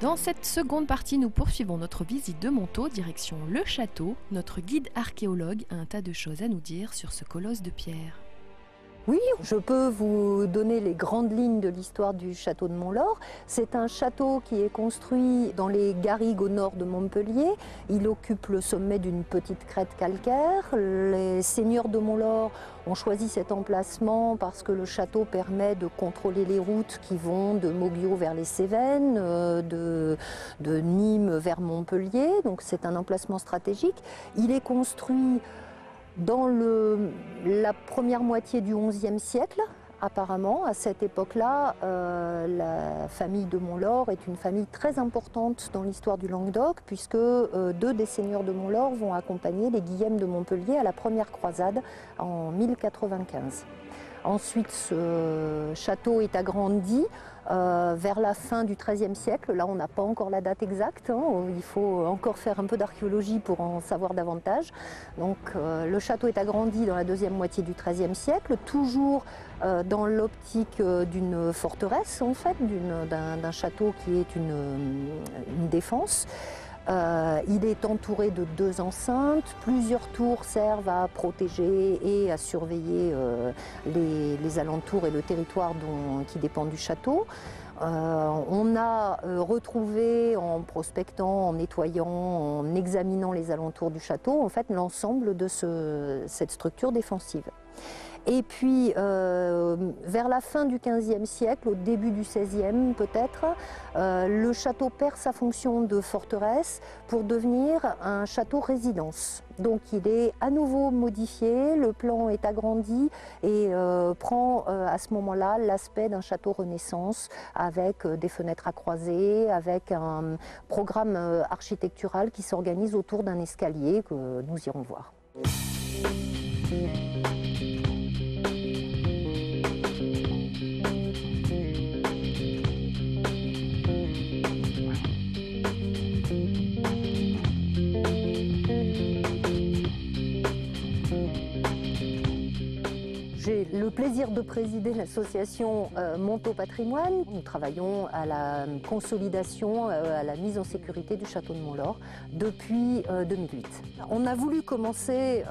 Dans cette seconde partie, nous poursuivons notre visite de Montaut, direction le château. Notre guide archéologue a un tas de choses à nous dire sur ce colosse de pierre. Oui, je peux vous donner les grandes lignes de l'histoire du château de Montlore. C'est un château qui est construit dans les garrigues au nord de Montpellier. Il occupe le sommet d'une petite crête calcaire. Les seigneurs de Montlore ont choisi cet emplacement parce que le château permet de contrôler les routes qui vont de Mauguio vers les Cévennes, de Nîmes vers Montpellier. Donc c'est un emplacement stratégique. Il est construit dans la première moitié du XIe siècle, apparemment. À cette époque-là, la famille de Montlore est une famille très importante dans l'histoire du Languedoc, puisque deux des seigneurs de Montlore vont accompagner les Guillem de Montpellier à la première croisade en 1095. Ensuite, ce château est agrandi vers la fin du XIIIe siècle. Là, on n'a pas encore la date exacte. Il faut encore faire un peu d'archéologie pour en savoir davantage. Donc, le château est agrandi dans la deuxième moitié du XIIIe siècle, toujours dans l'optique d'une forteresse, en fait, d'un château qui est une défense. Il est entouré de deux enceintes, plusieurs tours servent à protéger et à surveiller les alentours et le territoire qui dépend du château. On a retrouvé en prospectant, en nettoyant, en examinant les alentours du château, en fait, l'ensemble de cette structure défensive. Et puis, vers la fin du XVe siècle, au début du XVIe peut-être, le château perd sa fonction de forteresse pour devenir un château résidence. Donc il est à nouveau modifié, le plan est agrandi et prend à ce moment-là l'aspect d'un château Renaissance avec des fenêtres à croisées, avec un programme architectural qui s'organise autour d'un escalier que nous irons voir. J'ai le plaisir de présider l'association Montaut Patrimoine. Nous travaillons à la consolidation, à la mise en sécurité du château de Montlore depuis 2008. On a voulu commencer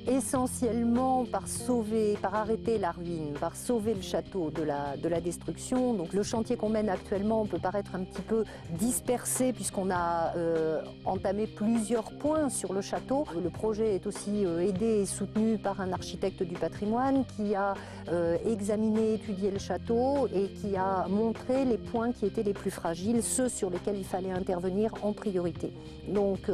essentiellement par arrêter la ruine, par sauver le château de la destruction. Donc le chantier qu'on mène actuellement peut paraître un petit peu dispersé puisqu'on a entamé plusieurs points sur le château. Le projet est aussi aidé et soutenu par un architecte du patrimoine qui a examiné, étudié le château et qui a montré les points qui étaient les plus fragiles, ceux sur lesquels il fallait intervenir en priorité. Donc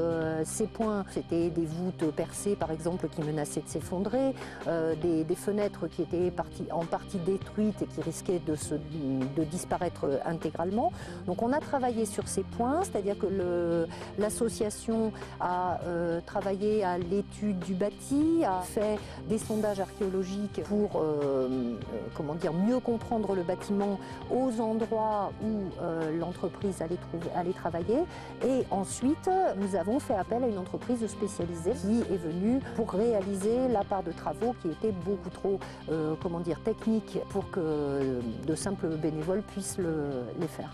ces points, c'était des voûtes percées par exemple qui menaçaient de s'effondrer, des fenêtres qui étaient en partie détruites et qui risquaient de disparaître intégralement. Donc on a travaillé sur ces points, c'est-à-dire que l'association a travaillé à l'étude du bâti, a fait des sondages archéologiques pour mieux comprendre le bâtiment aux endroits où l'entreprise allait travailler. Et ensuite, nous avons fait appel à une entreprise spécialisée qui est venue pour réaliser la part de travaux qui était beaucoup trop techniques pour que de simples bénévoles puissent les faire.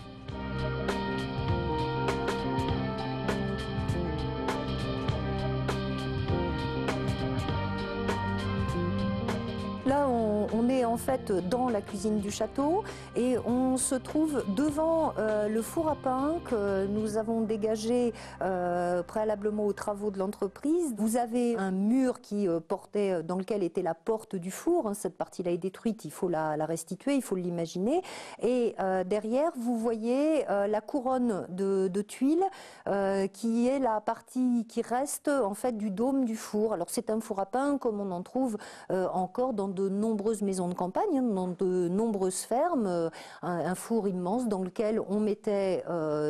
Là, on est en fait dans la cuisine du château et on se trouve devant le four à pain que nous avons dégagé préalablement aux travaux de l'entreprise. Vous avez un mur dans lequel était la porte du four. Cette partie-là est détruite, il faut la restituer, il faut l'imaginer. Et derrière, vous voyez la couronne de tuiles qui est la partie qui reste en fait du dôme du four. Alors c'est un four à pain comme on en trouve encore dans de nombreuses maisons de campagne, dans de nombreuses fermes, un four immense dans lequel on mettait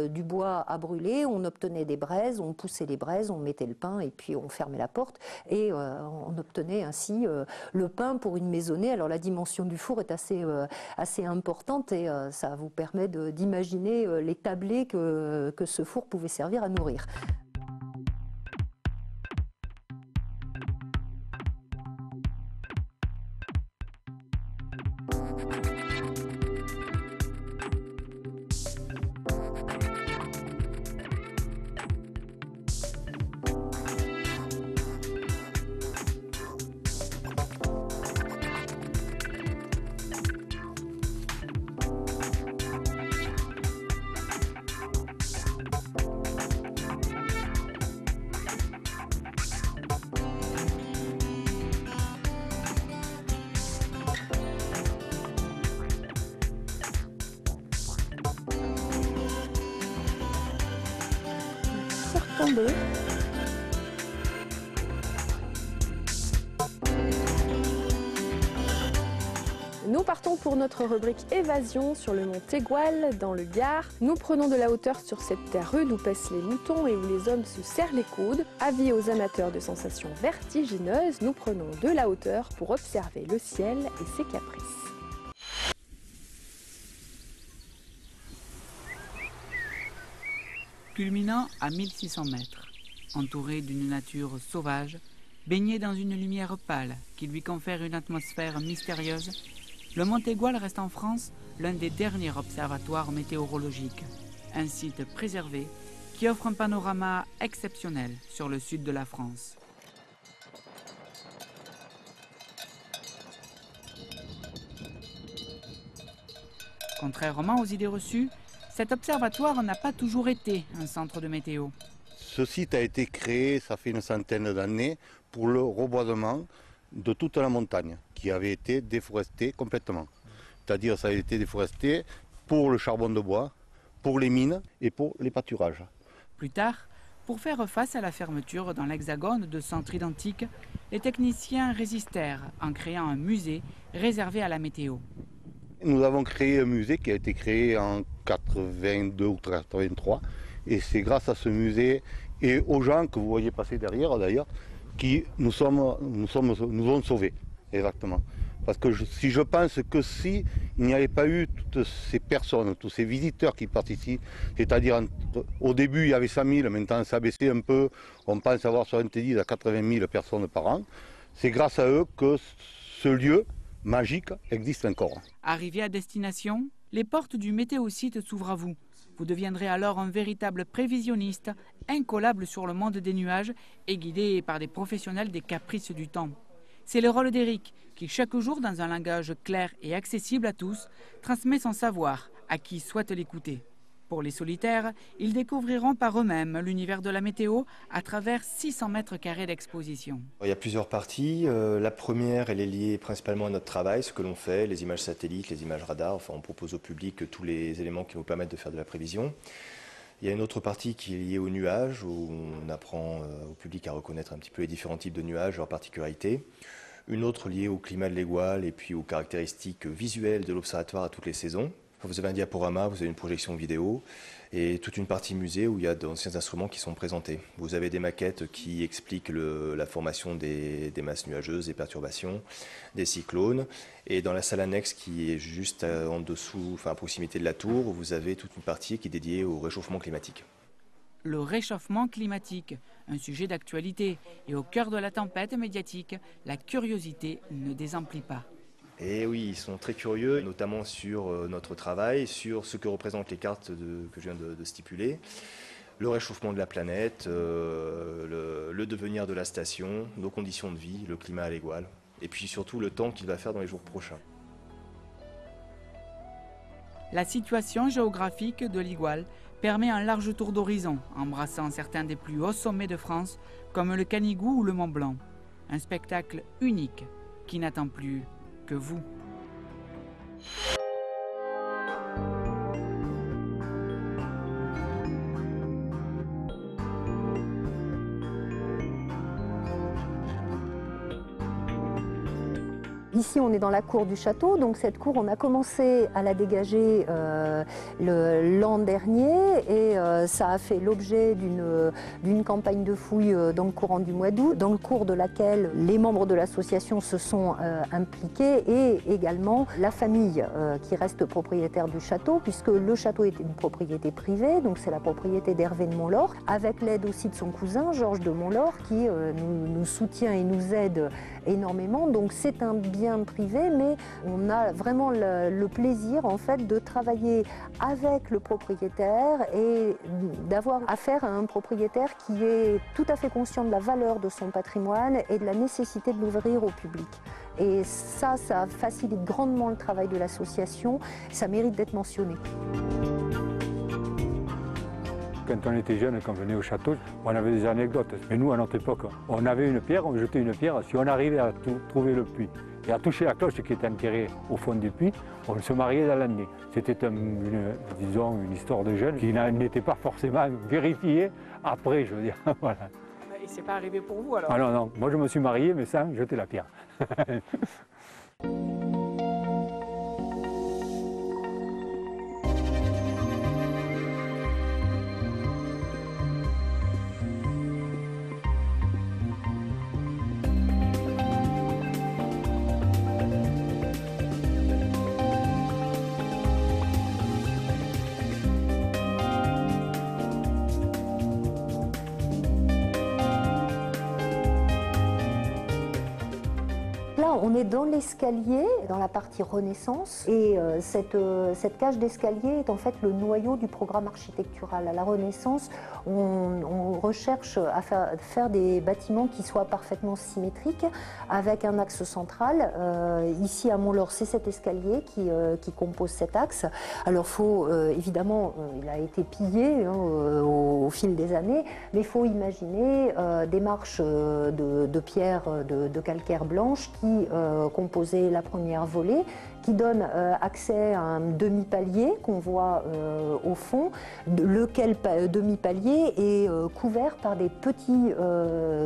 du bois à brûler, on obtenait des braises, on poussait les braises, on mettait le pain et puis on fermait la porte et on obtenait ainsi le pain pour une maisonnée. Alors la dimension du four est assez importante et ça vous permet d'imaginer les tablés que ce four pouvait servir à nourrir. tomber. Nous partons pour notre rubrique évasion sur le mont Tegual, dans le Gard. Nous prenons de la hauteur sur cette terre rude où paissent les moutons et où les hommes se serrent les coudes. Avis aux amateurs de sensations vertigineuses, nous prenons de la hauteur pour observer le ciel et ses caprices. Culminant à 1600 mètres, entouré d'une nature sauvage, baigné dans une lumière pâle qui lui confère une atmosphère mystérieuse, le mont Tegual reste en France l'un des derniers observatoires météorologiques, un site préservé qui offre un panorama exceptionnel sur le sud de la France. Contrairement aux idées reçues, cet observatoire n'a pas toujours été un centre de météo. Ce site a été créé, ça fait une centaine d'années, pour le reboisement de toute la montagne, qui avait été déforestée complètement. C'est-à-dire ça a été déforesté pour le charbon de bois, pour les mines et pour les pâturages. Plus tard, pour faire face à la fermeture dans l'Hexagone de centres identiques, les techniciens résistèrent en créant un musée réservé à la météo. Nous avons créé un musée qui a été créé en 82 ou 83 et c'est grâce à ce musée et aux gens que vous voyez passer derrière d'ailleurs qui nous ont sauvés. Exactement. Parce que si je pense que si il n'y avait pas eu toutes ces personnes, tous ces visiteurs qui participent, c'est-à-dire au début il y avait 100 000, maintenant ça a baissé un peu, on pense avoir sur Saint-Édith à 80 000 personnes par an, c'est grâce à eux que ce lieu magique existe encore. Arrivé à destination, les portes du météosite s'ouvrent à vous. Vous deviendrez alors un véritable prévisionniste, incollable sur le monde des nuages et guidé par des professionnels des caprices du temps. C'est le rôle d'Éric, qui chaque jour, dans un langage clair et accessible à tous, transmet son savoir à qui souhaite l'écouter. Pour les solitaires, ils découvriront par eux-mêmes l'univers de la météo à travers 600 mètres carrés d'exposition. Il y a plusieurs parties. La première, elle est liée principalement à notre travail, ce que l'on fait, les images satellites, les images radars. Enfin, on propose au public tous les éléments qui nous permettent de faire de la prévision. Il y a une autre partie qui est liée aux nuages, où on apprend au public à reconnaître un petit peu les différents types de nuages, leurs particularités. Une autre liée au climat de l'Égual et puis aux caractéristiques visuelles de l'observatoire à toutes les saisons. Vous avez un diaporama, vous avez une projection vidéo et toute une partie musée où il y a d'anciens instruments qui sont présentés. Vous avez des maquettes qui expliquent la formation des masses nuageuses, des perturbations, des cyclones. Et dans la salle annexe qui est juste en dessous, enfin à proximité de la tour, vous avez toute une partie qui est dédiée au réchauffement climatique. Le réchauffement climatique, un sujet d'actualité. Et au cœur de la tempête médiatique, la curiosité ne désemplit pas. Et oui, ils sont très curieux, notamment sur notre travail, sur ce que représentent les cartes que je viens de stipuler, le réchauffement de la planète, le devenir de la station, nos conditions de vie, le climat à l'Égual, et puis surtout le temps qu'il va faire dans les jours prochains. La situation géographique de l'Égual permet un large tour d'horizon, embrassant certains des plus hauts sommets de France, comme le Canigou ou le Mont Blanc. Un spectacle unique qui n'attend plus que vous. Ici, on est dans la cour du château, donc cette cour, on a commencé à la dégager l'an dernier et ça a fait l'objet d'une campagne de fouilles dans le courant du mois d'août, dans le cours de laquelle les membres de l'association se sont impliqués et également la famille qui reste propriétaire du château, puisque le château est une propriété privée, donc c'est la propriété d'Hervé de Montlore, avec l'aide aussi de son cousin Georges de Montlore qui nous soutient et nous aide énormément. Donc c'est un bien privé, mais on a vraiment le plaisir en fait de travailler avec le propriétaire et d'avoir affaire à un propriétaire qui est tout à fait conscient de la valeur de son patrimoine et de la nécessité de l'ouvrir au public. Et ça facilite grandement le travail de l'association, ça mérite d'être mentionné. Quand on était jeune, quand on venait au château, on avait des anecdotes. Mais nous, à notre époque, on avait une pierre, on jetait une pierre, si on arrivait à trouver le puits et a touché la cloche qui était enterrée au fond du puits, on se mariait dans l'année. C'était disons, une histoire de jeunes qui n'était pas forcément vérifiée après, je veux dire. Voilà. Et c'est pas arrivé pour vous alors? Ah non, non, moi je me suis marié mais sans jeter la pierre. Là, on est dans l'escalier, dans la partie Renaissance, et cette cage d'escalier est en fait le noyau du programme architectural. À la Renaissance, on recherche à faire des bâtiments qui soient parfaitement symétriques, avec un axe central. Ici, à Mont-Laure, c'est cet escalier qui compose cet axe. Alors, évidemment, il a été pillé au fil des années, mais il faut imaginer des marches de pierre, de calcaire blanche qui composait la première volée, qui donne accès à un demi-palier qu'on voit au fond, lequel demi-palier est couvert par des petits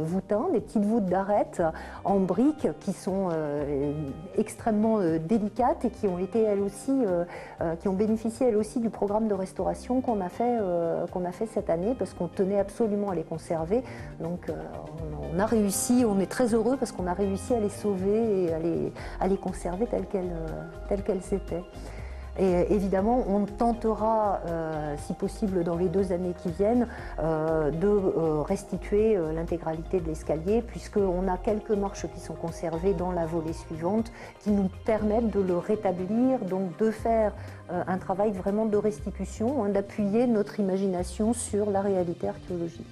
voûtins, des petites voûtes d'arêtes en briques qui sont extrêmement délicates et qui ont été elles aussi, qui ont bénéficié elles aussi du programme de restauration qu'on a fait cette année parce qu'on tenait absolument à les conserver. Donc on a réussi, on est très heureux parce qu'on a réussi à les sauver et à les conserver telles qu'elles étaient. Et évidemment, on tentera, si possible dans les 2 années qui viennent, de restituer l'intégralité de l'escalier, puisqu'on a quelques marches qui sont conservées dans la volée suivante, qui nous permettent de le rétablir, donc de faire un travail vraiment de restitution, d'appuyer notre imagination sur la réalité archéologique.